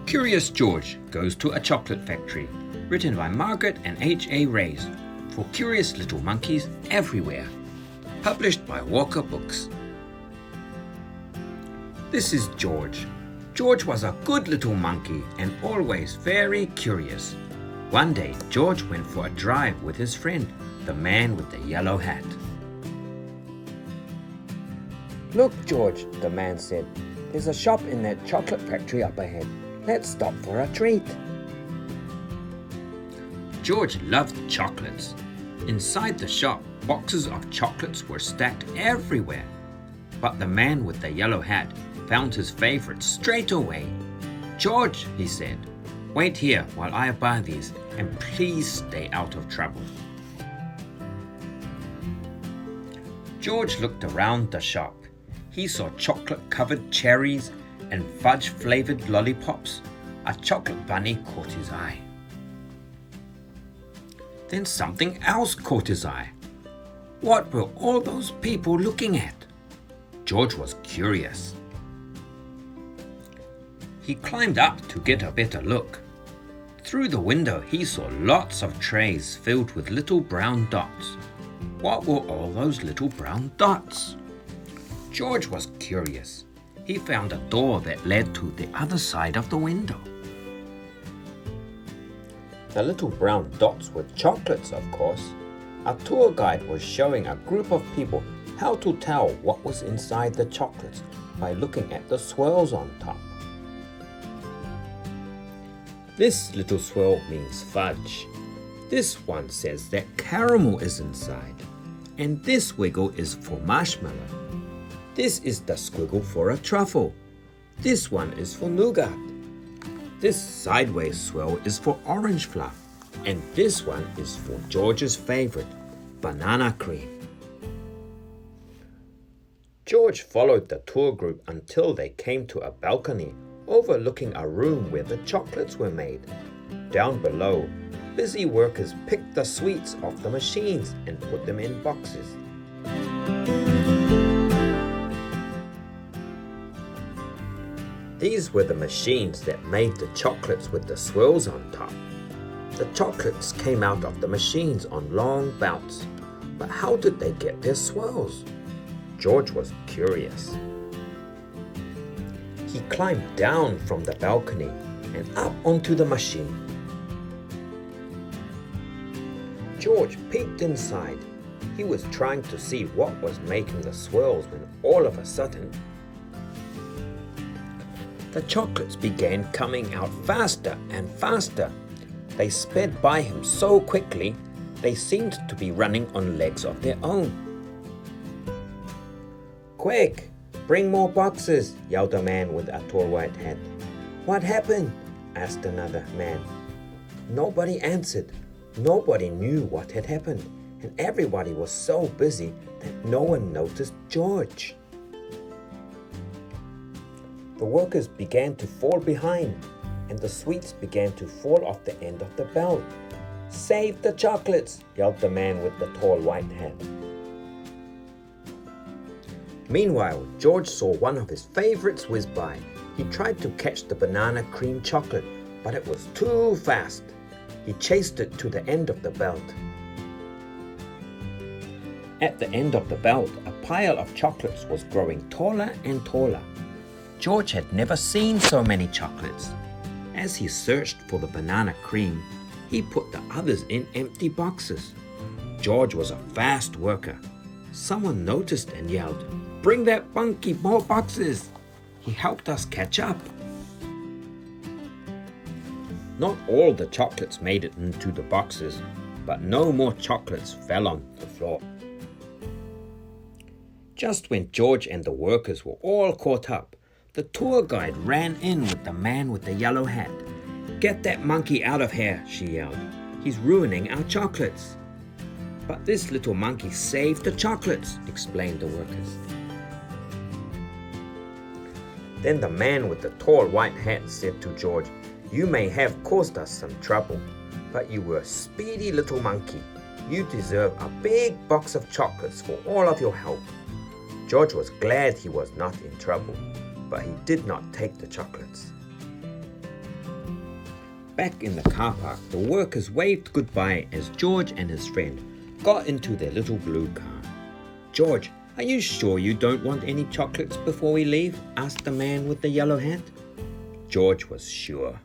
Curious George Goes to a Chocolate Factory, written by Margaret and H.A. Rays, for curious little monkeys everywhere. Published by Walker Books. This is George. George was a good little monkey and always very curious. One day, George went for a drive with his friend, the man with the yellow hat. "Look, George," the man said. "There's a shop in that chocolate factory up ahead. Let's stop for a treat." George loved chocolates. Inside the shop, boxes of chocolates were stacked everywhere. But the man with the yellow hat found his favorite straight away. "George," he said, "wait here while I buy these, and please stay out of trouble." George looked around the shop. He saw chocolate-covered cherries and fudge-flavored lollipops. A chocolate bunny caught his eye. Then something else caught his eye. What were all those people looking at? George was curious. He climbed up to get a better look. Through the window, he saw lots of trays filled with little brown dots. What were all those little brown dots? George was curious. He found a door that led to the other side of the window. The little brown dots were chocolates, of course. A tour guide was showing a group of people how to tell what was inside the chocolates by looking at the swirls on top. This little swirl means fudge. This one says that caramel is inside. And this wiggle is for marshmallow. This is the squiggle for a truffle. This one is for nougat. This sideways swirl is for orange fluff. And this one is for George's favorite, banana cream. George followed the tour group until they came to a balcony overlooking a room where the chocolates were made. Down below, busy workers picked the sweets off the machines and put them in boxes. These were the machines that made the chocolates with the swirls on top. The chocolates came out of the machines on long belts. But how did they get their swirls? George was curious. He climbed down from the balcony and up onto the machine. George peeked inside. He was trying to see what was making the swirls when all of a sudden, the chocolates began coming out faster and faster. They sped by him so quickly, they seemed to be running on legs of their own. "Quick, bring more boxes," yelled a man with a tall white hat. "What happened?" asked another man. Nobody answered. Nobody knew what had happened, and everybody was so busy that no one noticed George. The workers began to fall behind, and the sweets began to fall off the end of the belt. "Save the chocolates!" yelled the man with the tall white hat. Meanwhile, George saw one of his favorites whiz by. He tried to catch the banana cream chocolate, but it was too fast. He chased it to the end of the belt. At the end of the belt, a pile of chocolates was growing taller and taller. George had never seen so many chocolates. As he searched for the banana cream, he put the others in empty boxes. George was a fast worker. Someone noticed and yelled, "Bring that monkey more boxes! He helped us catch up." Not all the chocolates made it into the boxes, but no more chocolates fell on the floor. Just when George and the workers were all caught up, the tour guide ran in with the man with the yellow hat. "Get that monkey out of here," she yelled. "He's ruining our chocolates." "But this little monkey saved the chocolates," explained the workers. Then the man with the tall white hat said to George, "You may have caused us some trouble, but you were a speedy little monkey. You deserve a big box of chocolates for all of your help." George was glad he was not in trouble, but he did not take the chocolates. Back in the car park, the workers waved goodbye as George and his friend got into their little blue car. "George, are you sure you don't want any chocolates before we leave?" asked the man with the yellow hat. George was sure.